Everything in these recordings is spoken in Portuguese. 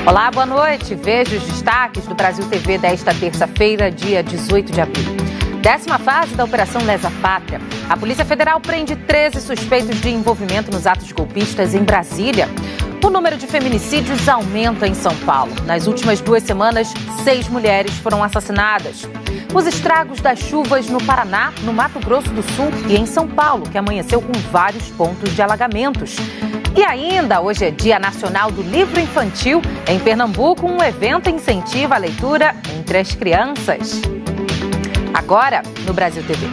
Olá, boa noite. Veja os destaques do Brasil TV desta terça-feira, dia 18 de abril. 10ª fase da Operação Lesa Pátria. A Polícia Federal prende 13 suspeitos de envolvimento nos atos golpistas em Brasília. O número de feminicídios aumenta em São Paulo. Nas últimas 2 semanas, 6 mulheres foram assassinadas. Os estragos das chuvas no Paraná, no Mato Grosso do Sul e em São Paulo, que amanheceu com vários pontos de alagamentos. E ainda, hoje é Dia Nacional do Livro Infantil. Em Pernambuco, um evento incentiva a leitura entre as crianças. Agora, no Brasil TV.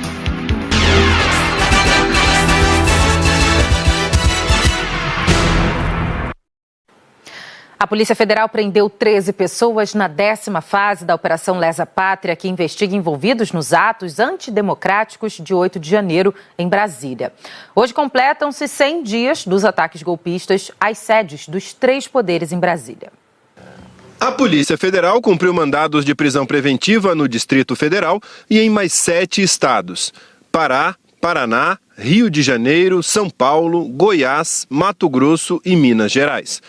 A Polícia Federal prendeu 13 pessoas na 10ª fase da Operação Lesa Pátria, que investiga envolvidos nos atos antidemocráticos de 8 de janeiro, em Brasília. Hoje completam-se 100 dias dos ataques golpistas às sedes dos 3 poderes em Brasília. A Polícia Federal cumpriu mandados de prisão preventiva no Distrito Federal e em mais 7 estados: Pará, Paraná, Rio de Janeiro, São Paulo, Goiás, Mato Grosso e Minas Gerais.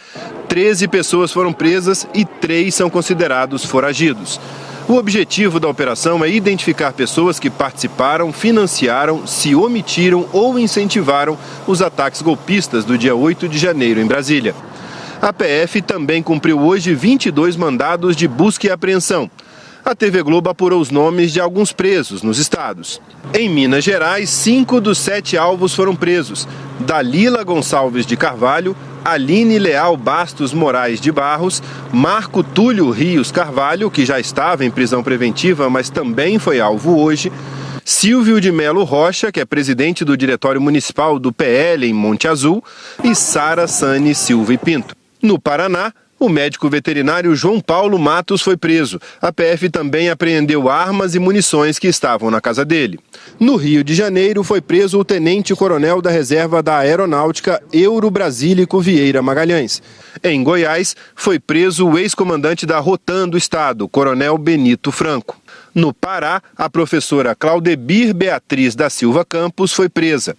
13 pessoas foram presas e 3 são considerados foragidos. O objetivo da operação é identificar pessoas que participaram, financiaram, se omitiram ou incentivaram os ataques golpistas do dia 8 de janeiro em Brasília. A PF também cumpriu hoje 22 mandados de busca e apreensão. A TV Globo apurou os nomes de alguns presos nos estados. Em Minas Gerais, 5 dos 7 alvos foram presos: Dalila Gonçalves de Carvalho, Aline Leal Bastos Moraes de Barros, Marco Túlio Rios Carvalho, que já estava em prisão preventiva, mas também foi alvo hoje, Silvio de Melo Rocha, que é presidente do Diretório Municipal do PL em Monte Azul, e Sara Sani Silva e Pinto. No Paraná, o médico veterinário João Paulo Matos foi preso. A PF também apreendeu armas e munições que estavam na casa dele. No Rio de Janeiro, foi preso o tenente-coronel da reserva da Aeronáutica Euro Brasílico Vieira Magalhães. Em Goiás, foi preso o ex-comandante da Rotam do Estado, coronel Benito Franco. No Pará, a professora Claudebir Beatriz da Silva Campos foi presa.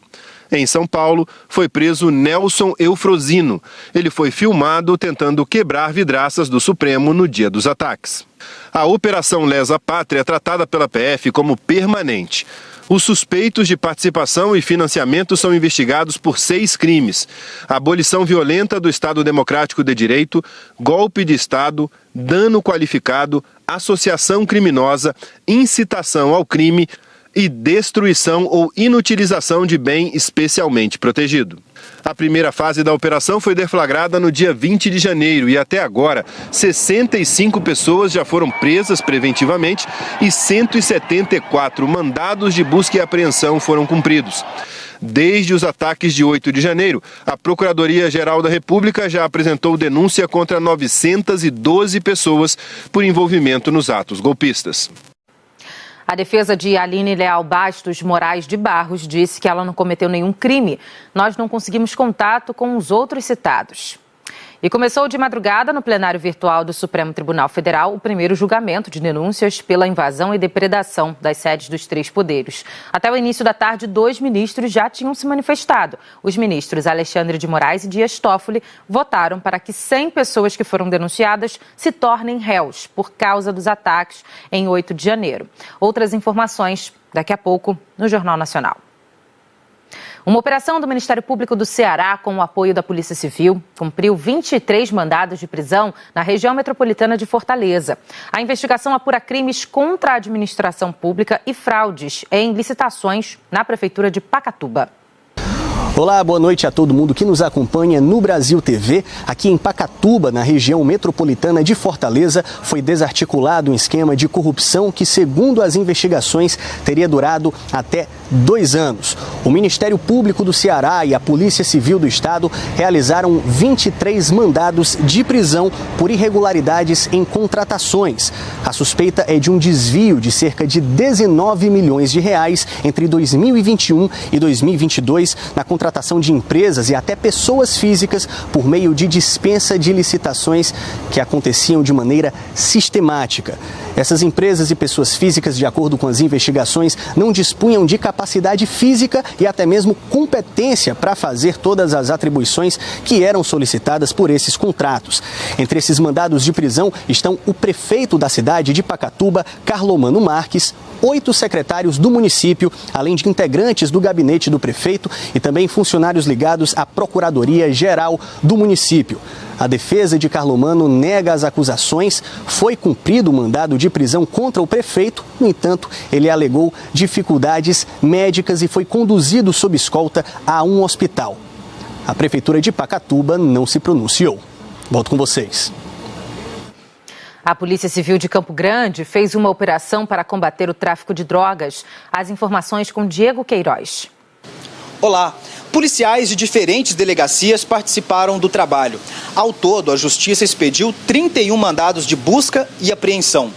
Em São Paulo, foi preso Nelson Eufrosino. Ele foi filmado tentando quebrar vidraças do Supremo no dia dos ataques. A Operação Lesa Pátria é tratada pela PF como permanente. Os suspeitos de participação e financiamento são investigados por 6 crimes: abolição violenta do Estado Democrático de Direito, golpe de Estado, dano qualificado, associação criminosa, incitação ao crime e destruição ou inutilização de bem especialmente protegido. A primeira fase da operação foi deflagrada no dia 20 de janeiro e até agora 65 pessoas já foram presas preventivamente e 174 mandados de busca e apreensão foram cumpridos. Desde os ataques de 8 de janeiro, a Procuradoria-Geral da República já apresentou denúncia contra 912 pessoas por envolvimento nos atos golpistas. A defesa de Aline Leal Bastos Moraes de Barros disse que ela não cometeu nenhum crime. Nós não conseguimos contato com os outros citados. E começou de madrugada no plenário virtual do Supremo Tribunal Federal o primeiro julgamento de denúncias pela invasão e depredação das sedes dos 3 poderes. Até o início da tarde, 2 ministros já tinham se manifestado. Os ministros Alexandre de Moraes e Dias Toffoli votaram para que 100 pessoas que foram denunciadas se tornem réus por causa dos ataques em 8 de janeiro. Outras informações daqui a pouco no Jornal Nacional. Uma operação do Ministério Público do Ceará, com o apoio da Polícia Civil, cumpriu 23 mandados de prisão na região metropolitana de Fortaleza. A investigação apura crimes contra a administração pública e fraudes em licitações na Prefeitura de Pacatuba. Olá, boa noite a todo mundo que nos acompanha no Brasil TV. Aqui em Pacatuba, na região metropolitana de Fortaleza, foi desarticulado um esquema de corrupção que, segundo as investigações, teria durado até 2 anos. O Ministério Público do Ceará e a Polícia Civil do Estado realizaram 23 mandados de prisão por irregularidades em contratações. A suspeita é de um desvio de cerca de 19 milhões de reais entre 2021 e 2022 na contratação de empresas e até pessoas físicas por meio de dispensa de licitações que aconteciam de maneira sistemática. Essas empresas e pessoas físicas, de acordo com as investigações, não dispunham de capacidade física e até mesmo competência para fazer todas as atribuições que eram solicitadas por esses contratos. Entre esses mandados de prisão estão o prefeito da cidade de Pacatuba, Carlomano Marques, 8 secretários do município, além de integrantes do gabinete do prefeito e também funcionários ligados à Procuradoria-Geral do município. A defesa de Carlomano nega as acusações. Foi cumprido o mandado de prisão contra o prefeito. No entanto, ele alegou dificuldades médicas e foi conduzido sob escolta a um hospital. A prefeitura de Pacatuba não se pronunciou. Volto com vocês. A Polícia Civil de Campo Grande fez uma operação para combater o tráfico de drogas. As informações com Diego Queiroz. Olá. Policiais de diferentes delegacias participaram do trabalho. Ao todo, a Justiça expediu 31 mandados de busca e apreensão.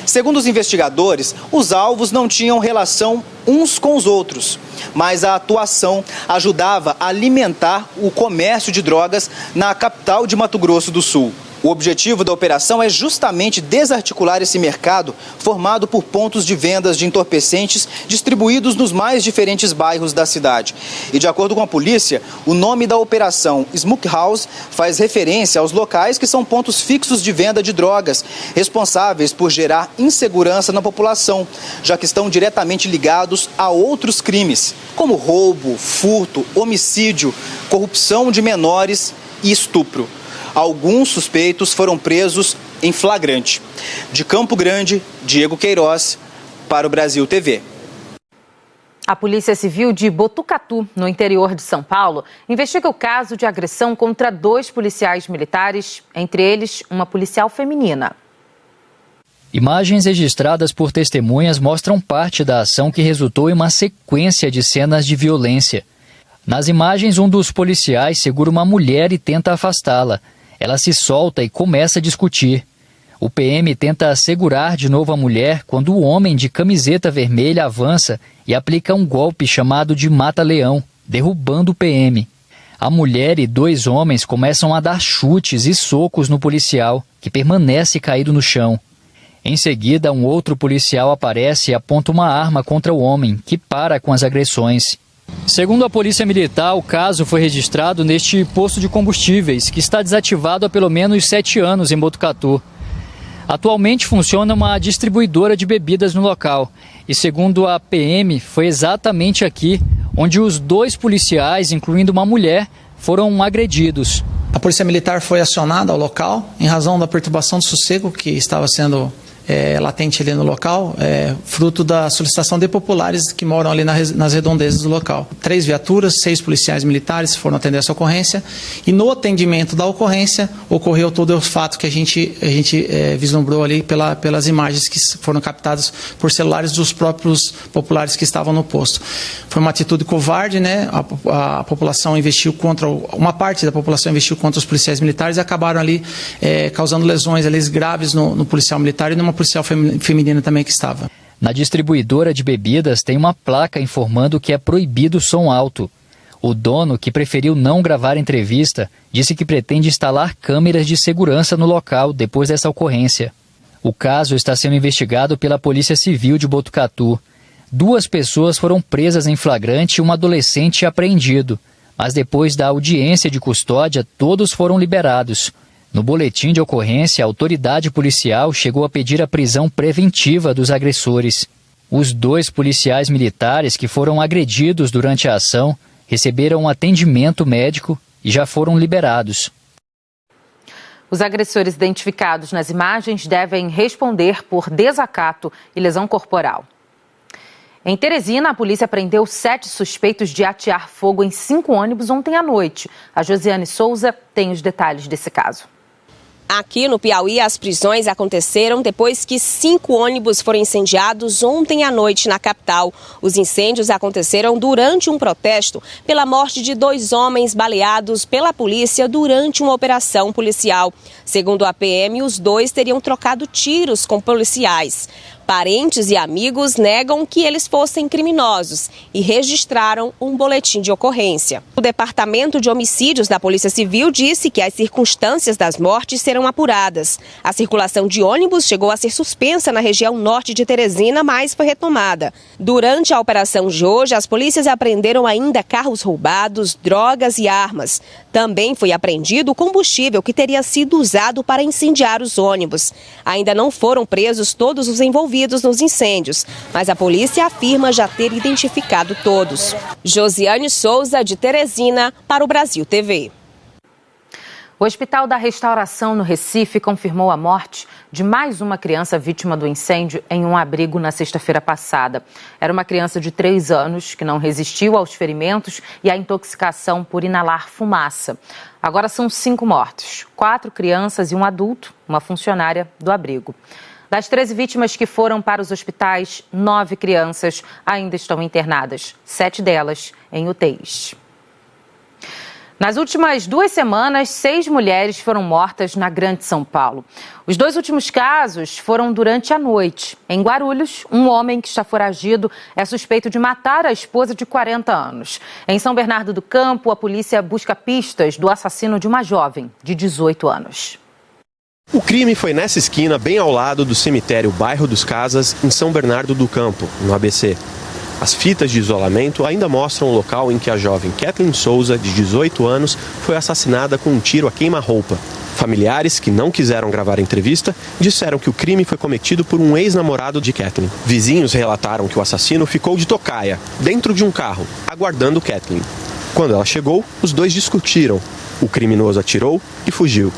Segundo os investigadores, os alvos não tinham relação uns com os outros, mas a atuação ajudava a alimentar o comércio de drogas na capital de Mato Grosso do Sul. O objetivo da operação é justamente desarticular esse mercado formado por pontos de vendas de entorpecentes distribuídos nos mais diferentes bairros da cidade. E de acordo com a polícia, o nome da operação Smoke House faz referência aos locais que são pontos fixos de venda de drogas, responsáveis por gerar insegurança na população, já que estão diretamente ligados a outros crimes, como roubo, furto, homicídio, corrupção de menores e estupro. Alguns suspeitos foram presos em flagrante. De Campo Grande, Diego Queiroz, para o Brasil TV. A Polícia Civil de Botucatu, no interior de São Paulo, investiga o caso de agressão contra 2 policiais militares, entre eles uma policial feminina. Imagens registradas por testemunhas mostram parte da ação que resultou em uma sequência de cenas de violência. Nas imagens, um dos policiais segura uma mulher e tenta afastá-la. Ela se solta e começa a discutir. O PM tenta segurar de novo a mulher quando o homem de camiseta vermelha avança e aplica um golpe chamado de mata-leão, derrubando o PM. A mulher e 2 homens começam a dar chutes e socos no policial, que permanece caído no chão. Em seguida, um outro policial aparece e aponta uma arma contra o homem, que para com as agressões. Segundo a Polícia Militar, o caso foi registrado neste posto de combustíveis, que está desativado há pelo menos 7 anos em Botucatu. Atualmente funciona uma distribuidora de bebidas no local e, segundo a PM, foi exatamente aqui onde os 2 policiais, incluindo uma mulher, foram agredidos. A Polícia Militar foi acionada ao local em razão da perturbação do sossego que estava sendo latente ali no local, fruto da solicitação de populares que moram ali nas redondezas do local. 3 viaturas, 6 policiais militares foram atender essa ocorrência e no atendimento da ocorrência ocorreu todo o fato que a gente vislumbrou ali pelas imagens que foram captadas por celulares dos próprios populares que estavam no posto. Foi uma atitude covarde, né? A população investiu uma parte da população investiu contra os policiais militares e acabaram ali causando lesões ali graves no policial militar e numa policial feminina também que estava. Na distribuidora de bebidas tem uma placa informando que é proibido som alto. O dono, que preferiu não gravar a entrevista, disse que pretende instalar câmeras de segurança no local depois dessa ocorrência. O caso está sendo investigado pela Polícia Civil de Botucatu. 2 pessoas foram presas em flagrante e um adolescente apreendido, mas depois da audiência de custódia, todos foram liberados. No boletim de ocorrência, a autoridade policial chegou a pedir a prisão preventiva dos agressores. Os 2 policiais militares que foram agredidos durante a ação receberam um atendimento médico e já foram liberados. Os agressores identificados nas imagens devem responder por desacato e lesão corporal. Em Teresina, a polícia prendeu 7 suspeitos de atear fogo em 5 ônibus ontem à noite. A Josiane Souza tem os detalhes desse caso. Aqui no Piauí, as prisões aconteceram depois que 5 ônibus foram incendiados ontem à noite na capital. Os incêndios aconteceram durante um protesto pela morte de 2 homens baleados pela polícia durante uma operação policial. Segundo a PM, os 2 teriam trocado tiros com policiais. Parentes e amigos negam que eles fossem criminosos e registraram um boletim de ocorrência. O Departamento de Homicídios da Polícia Civil disse que as circunstâncias das mortes serão apuradas. A circulação de ônibus chegou a ser suspensa na região norte de Teresina, mas foi retomada. Durante a operação de hoje, as polícias apreenderam ainda carros roubados, drogas e armas. Também foi apreendido o combustível que teria sido usado para incendiar os ônibus. Ainda não foram presos todos os envolvidos nos incêndios, mas a polícia afirma já ter identificado todos. Josiane Souza, de Teresina, para o Brasil TV. O Hospital da Restauração, no Recife, confirmou a morte de mais uma criança vítima do incêndio em um abrigo na sexta-feira passada. Era uma criança de 3 anos que não resistiu aos ferimentos e à intoxicação por inalar fumaça. Agora são 5 mortos, 4 crianças e um adulto, uma funcionária do abrigo. Das 13 vítimas que foram para os hospitais, 9 crianças ainda estão internadas, 7 delas em UTIs. Nas últimas 2 semanas, 6 mulheres foram mortas na Grande São Paulo. Os 2 últimos casos foram durante a noite. Em Guarulhos, um homem que está foragido é suspeito de matar a esposa de 40 anos. Em São Bernardo do Campo, a polícia busca pistas do assassino de uma jovem de 18 anos. O crime foi nessa esquina, bem ao lado do cemitério Bairro dos Casas, em São Bernardo do Campo, no ABC. As fitas de isolamento ainda mostram o local em que a jovem Kathleen Souza, de 18 anos, foi assassinada com um tiro a queima-roupa. Familiares, que não quiseram gravar a entrevista, disseram que o crime foi cometido por um ex-namorado de Kathleen. Vizinhos relataram que o assassino ficou de tocaia, dentro de um carro, aguardando Kathleen. Quando ela chegou, os dois discutiram. O criminoso atirou e fugiu.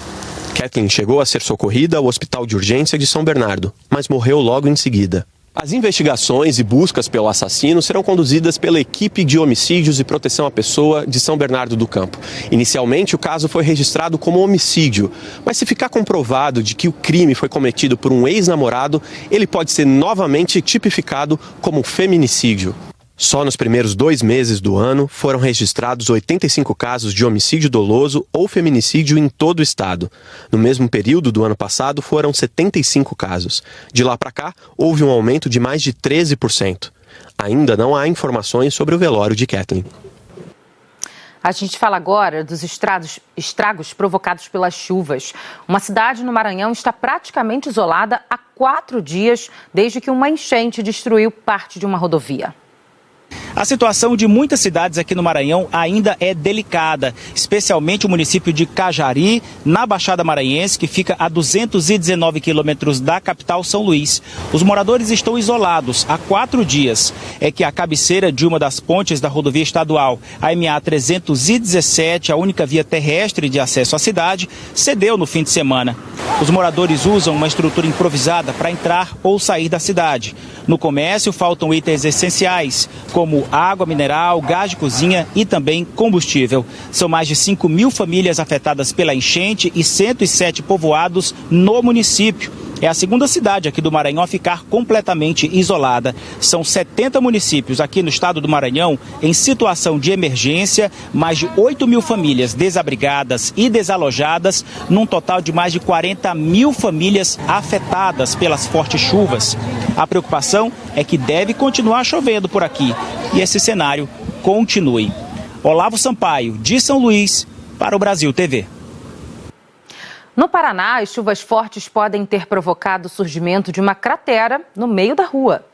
Kathleen chegou a ser socorrida ao Hospital de Urgência de São Bernardo, mas morreu logo em seguida. As investigações e buscas pelo assassino serão conduzidas pela equipe de homicídios e proteção à pessoa de São Bernardo do Campo. Inicialmente, o caso foi registrado como homicídio, mas se ficar comprovado de que o crime foi cometido por um ex-namorado, ele pode ser novamente tipificado como feminicídio. Só nos primeiros 2 meses do ano foram registrados 85 casos de homicídio doloso ou feminicídio em todo o estado. No mesmo período do ano passado foram 75 casos. De lá para cá, houve um aumento de mais de 13%. Ainda não há informações sobre o velório de Kathleen. A gente fala agora dos estragos provocados pelas chuvas. Uma cidade no Maranhão está praticamente isolada há 4 dias, desde que uma enchente destruiu parte de uma rodovia. A situação de muitas cidades aqui no Maranhão ainda é delicada, especialmente o município de Cajari, na Baixada Maranhense, que fica a 219 quilômetros da capital São Luís. Os moradores estão isolados há 4 dias. É que a cabeceira de uma das pontes da rodovia estadual, a MA 317, a única via terrestre de acesso à cidade, cedeu no fim de semana. Os moradores usam uma estrutura improvisada para entrar ou sair da cidade. No comércio faltam itens essenciais, como água mineral, gás de cozinha e também combustível. São mais de 5.000 famílias afetadas pela enchente e 107 povoados no município. É a segunda cidade aqui do Maranhão a ficar completamente isolada. São 70 municípios aqui no estado do Maranhão em situação de emergência, mais de 8.000 famílias desabrigadas e desalojadas, num total de mais de 40.000 famílias afetadas pelas fortes chuvas. A preocupação é que deve continuar chovendo por aqui e esse cenário continue. Olavo Sampaio, de São Luís, para o Brasil TV. No Paraná, as chuvas fortes podem ter provocado o surgimento de uma cratera no meio da rua.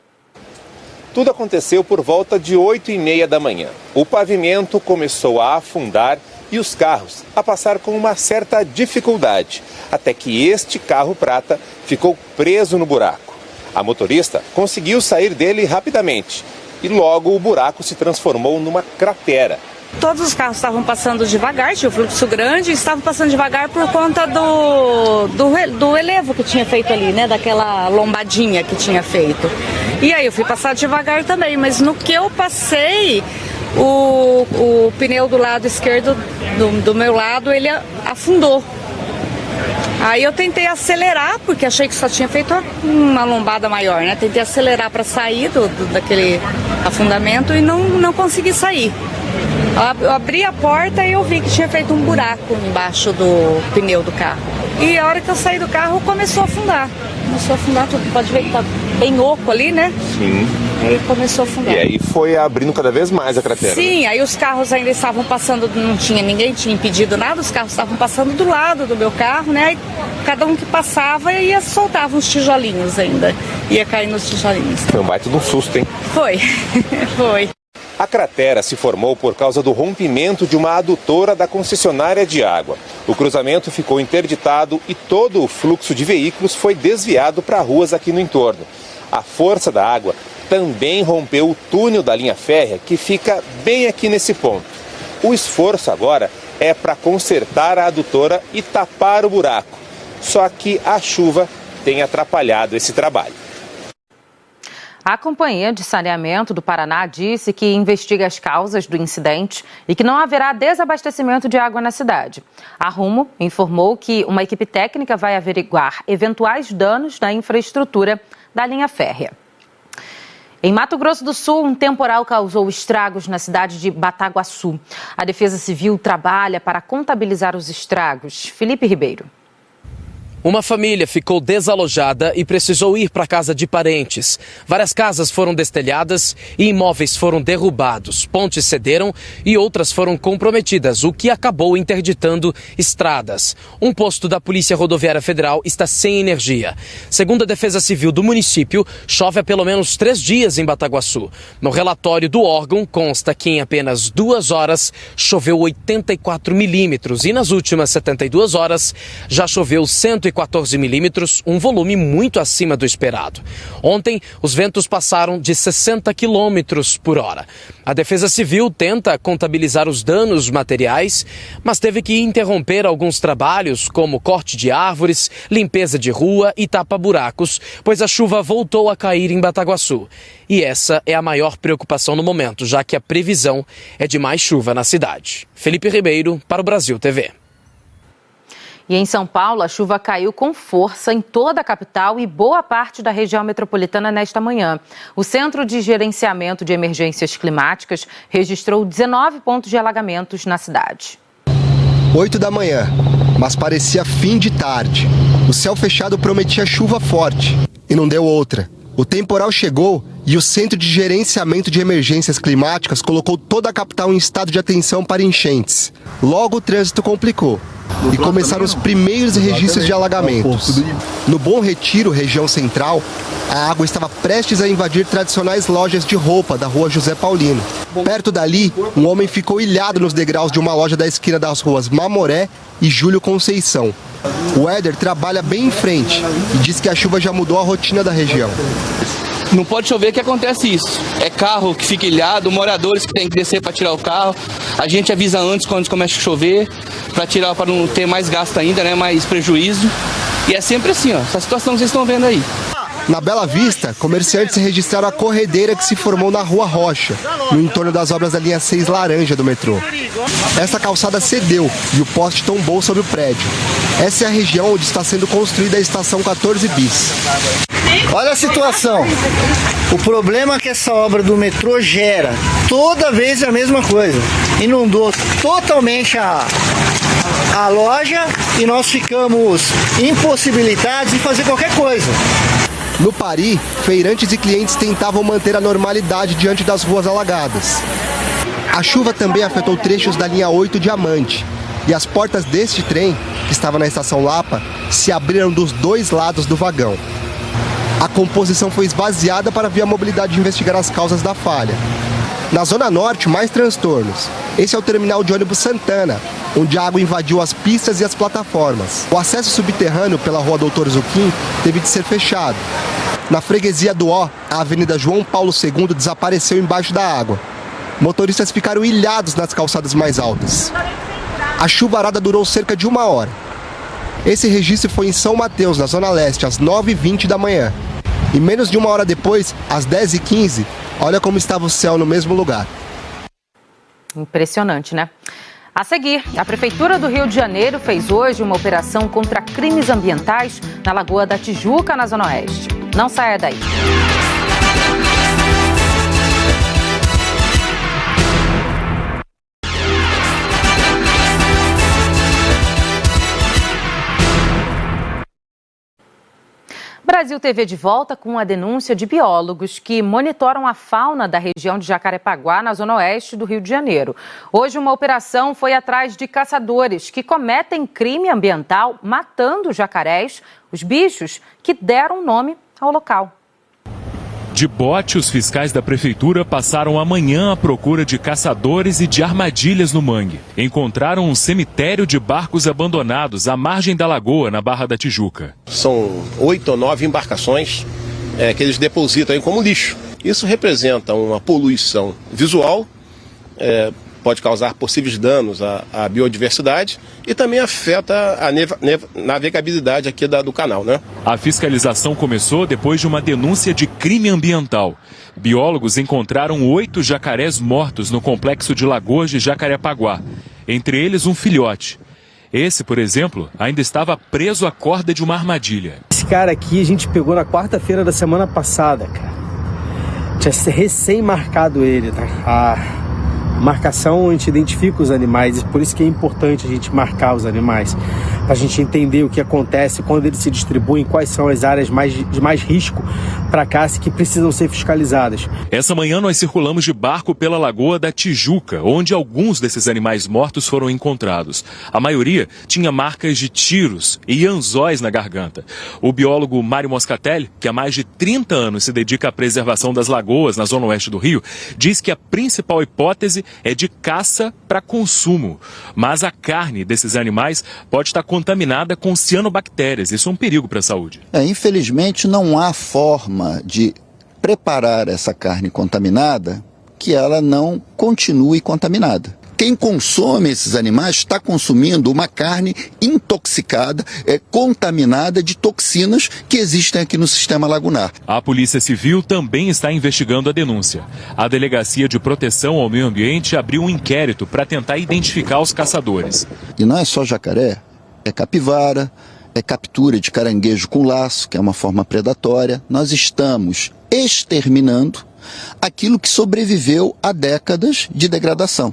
Tudo aconteceu por volta de 8h30 da manhã. O pavimento começou a afundar e os carros a passar com uma certa dificuldade, até que este carro prata ficou preso no buraco. A motorista conseguiu sair dele rapidamente e logo o buraco se transformou numa cratera. Todos os carros estavam passando devagar, tinha um fluxo grande, estavam passando devagar por conta do elevo que tinha feito ali, né? Daquela lombadinha que tinha feito. E aí eu fui passar devagar também, mas no que eu passei, o pneu do lado esquerdo, do meu lado, ele afundou. Aí eu tentei acelerar, porque achei que só tinha feito uma lombada maior, né? Tentei acelerar para sair daquele afundamento e não consegui sair. Eu abri a porta e eu vi que tinha feito um buraco embaixo do pneu do carro. E a hora que eu saí do carro, começou a afundar. Começou a afundar tudo. Pode ver que tá bem oco ali, né? Sim. Aí começou a afundar. E aí foi abrindo cada vez mais a cratera. Sim, aí os carros ainda estavam passando, ninguém tinha impedido nada, os carros estavam passando do lado do meu carro, né? Aí cada um que passava ia soltava uns tijolinhos ainda, ia cair nos tijolinhos. Foi um baita de um susto, hein? Foi, foi. A cratera se formou por causa do rompimento de uma adutora da concessionária de água. O cruzamento ficou interditado e todo o fluxo de veículos foi desviado para ruas aqui no entorno. A força da água também rompeu o túnel da linha férrea, que fica bem aqui nesse ponto. O esforço agora é para consertar a adutora e tapar o buraco. Só que a chuva tem atrapalhado esse trabalho. A Companhia de Saneamento do Paraná disse que investiga as causas do incidente e que não haverá desabastecimento de água na cidade. A Rumo informou que uma equipe técnica vai averiguar eventuais danos na infraestrutura da linha férrea. Em Mato Grosso do Sul, um temporal causou estragos na cidade de Bataguaçu. A Defesa Civil trabalha para contabilizar os estragos. Felipe Ribeiro. Uma família ficou desalojada e precisou ir para a casa de parentes. Várias casas foram destelhadas e imóveis foram derrubados. Pontes cederam e outras foram comprometidas, o que acabou interditando estradas. Um posto da Polícia Rodoviária Federal está sem energia. Segundo a Defesa Civil do município, chove há pelo menos 3 dias em Bataguaçu. No relatório do órgão, consta que em apenas 2 horas choveu 84 milímetros e nas últimas 72 horas já choveu 114 milímetros, um volume muito acima do esperado. Ontem, os ventos passaram de 60 quilômetros por hora. A Defesa Civil tenta contabilizar os danos materiais, mas teve que interromper alguns trabalhos, como corte de árvores, limpeza de rua e tapa-buracos, pois a chuva voltou a cair em Bataguaçu. E essa é a maior preocupação no momento, já que a previsão é de mais chuva na cidade. Felipe Ribeiro, para o Brasil TV. E em São Paulo, a chuva caiu com força em toda a capital e boa parte da região metropolitana nesta manhã. O Centro de Gerenciamento de Emergências Climáticas registrou 19 pontos de alagamentos na cidade. 8 da manhã, mas parecia fim de tarde. O céu fechado prometia chuva forte e não deu outra. O temporal chegou e o Centro de Gerenciamento de Emergências Climáticas colocou toda a capital em estado de atenção para enchentes. Logo, o trânsito complicou e começaram os primeiros registros de alagamentos. No Bom Retiro, região central, a água estava prestes a invadir tradicionais lojas de roupa da rua José Paulino. Perto dali, um homem ficou ilhado nos degraus de uma loja da esquina das ruas Mamoré e Júlio Conceição. O Éder trabalha bem em frente e diz que a chuva já mudou a rotina da região. Não pode chover que acontece isso. É carro que fica ilhado, moradores que tem que descer para tirar o carro. A gente avisa antes quando começa a chover, para não ter mais gasto ainda, né, mais prejuízo. E é sempre assim, ó, essa situação que vocês estão vendo aí. Na Bela Vista, comerciantes registraram a corredeira que se formou na Rua Rocha, no entorno das obras da linha 6 laranja do metrô. Essa calçada cedeu e o poste tombou sobre o prédio. Essa é a região onde está sendo construída a estação 14 bis. Olha a situação. O problema que essa obra do metrô gera, toda vez é a mesma coisa. Inundou totalmente a loja e nós ficamos impossibilitados de fazer qualquer coisa. No Pari, feirantes e clientes tentavam manter a normalidade diante das ruas alagadas. A chuva também afetou trechos da linha 8 Diamante. E as portas deste trem, que estava na estação Lapa, se abriram dos 2 lados do vagão. A composição foi esvaziada para via mobilidade investigar as causas da falha. Na Zona Norte, mais transtornos. Esse é o terminal de ônibus Santana, onde a água invadiu as pistas e as plataformas. O acesso subterrâneo pela rua Doutor Zuquim teve de ser fechado. Na freguesia do Ó, a Avenida João Paulo II desapareceu embaixo da água. Motoristas ficaram ilhados nas calçadas mais altas. A chuvarada durou cerca de 1 hora. Esse registro foi em São Mateus, na Zona Leste, às 9h20 da manhã. E menos de 1 hora depois, às 10h15, olha como estava o céu no mesmo lugar. Impressionante, né? A seguir, a Prefeitura do Rio de Janeiro fez hoje uma operação contra crimes ambientais na Lagoa da Tijuca, na Zona Oeste. Não saia daí. Brasil TV de volta com a denúncia de biólogos que monitoram a fauna da região de Jacarepaguá, na zona oeste do Rio de Janeiro. Hoje, uma operação foi atrás de caçadores que cometem crime ambiental matando jacarés, os bichos que deram nome ao local. De bote, os fiscais da prefeitura passaram a manhã à procura de caçadores e de armadilhas no mangue. Encontraram um cemitério de barcos abandonados à margem da lagoa, na Barra da Tijuca. São 8 ou 9 embarcações que eles depositam aí como lixo. Isso representa uma poluição visual, pode causar possíveis danos à biodiversidade e também afeta a navegabilidade aqui do canal, né? A fiscalização começou depois de uma denúncia de crime ambiental. Biólogos encontraram 8 jacarés mortos no complexo de Lagoas de Jacarepaguá, entre eles um filhote. Esse, por exemplo, ainda estava preso à corda de uma armadilha. Esse cara aqui a gente pegou na quarta-feira da semana passada, cara. Tinha recém-marcado ele, tá? Marcação, a gente identifica os animais, e por isso que é importante a gente marcar os animais, para a gente entender o que acontece, quando eles se distribuem, quais são as áreas de mais risco para a caça que precisam ser fiscalizadas. Essa manhã nós circulamos de barco pela Lagoa da Tijuca, onde alguns desses animais mortos foram encontrados. A maioria tinha marcas de tiros e anzóis na garganta. O biólogo Mário Moscatelli, que há mais de 30 anos se dedica à preservação das lagoas na zona oeste do Rio, diz que a principal hipótese é de caça para consumo, mas a carne desses animais pode estar contaminada com cianobactérias. Isso é um perigo para a saúde. Infelizmente, não há forma de preparar essa carne contaminada que ela não continue contaminada. Quem consome esses animais está consumindo uma carne intoxicada, contaminada de toxinas que existem aqui no sistema lagunar. A Polícia Civil também está investigando a denúncia. A Delegacia de Proteção ao Meio Ambiente abriu um inquérito para tentar identificar os caçadores. E não é só jacaré, é capivara, é captura de caranguejo com laço, que é uma forma predatória. Nós estamos exterminando aquilo que sobreviveu a décadas de degradação.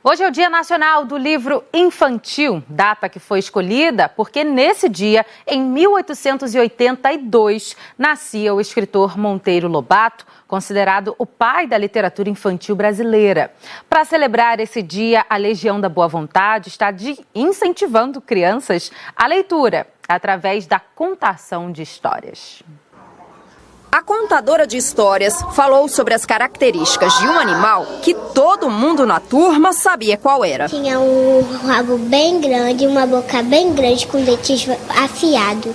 Hoje é o Dia Nacional do Livro Infantil, data que foi escolhida porque nesse dia, em 1882, nascia o escritor Monteiro Lobato, considerado o pai da literatura infantil brasileira. Para celebrar esse dia, a Legião da Boa Vontade está incentivando crianças à leitura, através da contação de histórias. A contadora de histórias falou sobre as características de um animal que todo mundo na turma sabia qual era. Tinha um rabo bem grande, uma boca bem grande com dentes afiados.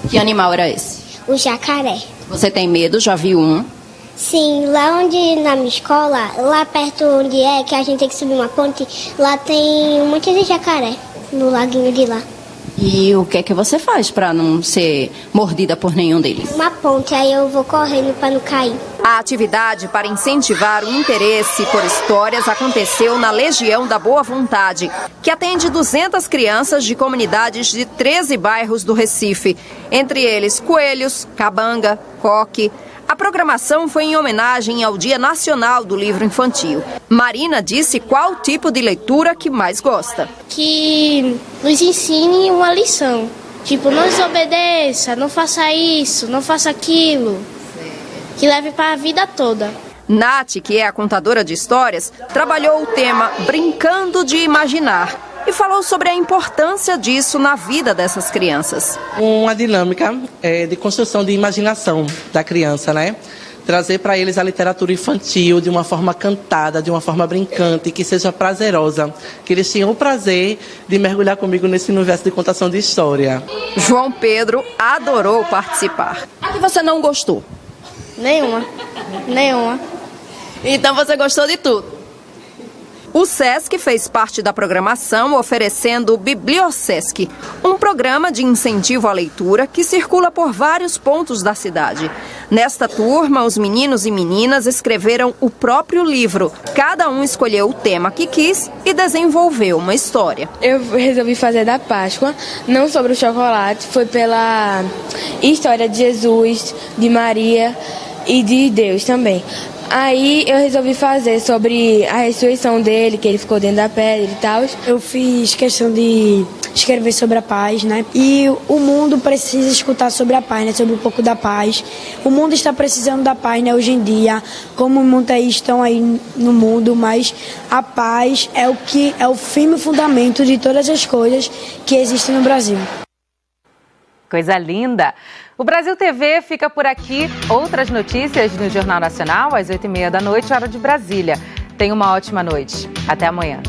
Que animal era esse? O jacaré. Você tem medo? Já viu um? Sim, lá onde na minha escola, lá perto onde que a gente tem que subir uma ponte, lá tem um monte de jacaré, no laguinho de lá. E o que é que você faz para não ser mordida por nenhum deles? Uma ponte, aí eu vou correndo para não cair. A atividade para incentivar o interesse por histórias aconteceu na Legião da Boa Vontade, que atende 200 crianças de comunidades de 13 bairros do Recife, entre eles Coelhos, Cabanga, Coque. A programação foi em homenagem ao Dia Nacional do Livro Infantil. Marina disse qual tipo de leitura que mais gosta. Que nos ensine uma lição. Tipo, não desobedeça, não faça isso, não faça aquilo. Que leve para a vida toda. Nath, que é a contadora de histórias, trabalhou o tema Brincando de Imaginar e falou sobre a importância disso na vida dessas crianças. Uma dinâmica de construção de imaginação da criança, né? Trazer para eles a literatura infantil de uma forma cantada, de uma forma brincante, que seja prazerosa, que eles tenham o prazer de mergulhar comigo nesse universo de contação de história. João Pedro adorou participar. A que você não gostou? Nenhuma. Então você gostou de tudo? O SESC fez parte da programação oferecendo o Bibliosesc, um programa de incentivo à leitura que circula por vários pontos da cidade. Nesta turma, os meninos e meninas escreveram o próprio livro. Cada um escolheu o tema que quis e desenvolveu uma história. Eu resolvi fazer da Páscoa, não sobre o chocolate, foi pela história de Jesus, de Maria e de Deus também. Aí eu resolvi fazer sobre a ressurreição dele, que ele ficou dentro da pedra e tal. Eu fiz questão de escrever sobre a paz, né? E o mundo precisa escutar sobre a paz, né? Sobre um pouco da paz. O mundo está precisando da paz, né? Hoje em dia, como muitas estão aí no mundo, mas a paz é o firme fundamento de todas as coisas que existem no Brasil. Coisa linda! O Brasil TV fica por aqui. Outras notícias no Jornal Nacional, às 8h30 da noite, hora de Brasília. Tenha uma ótima noite. Até amanhã.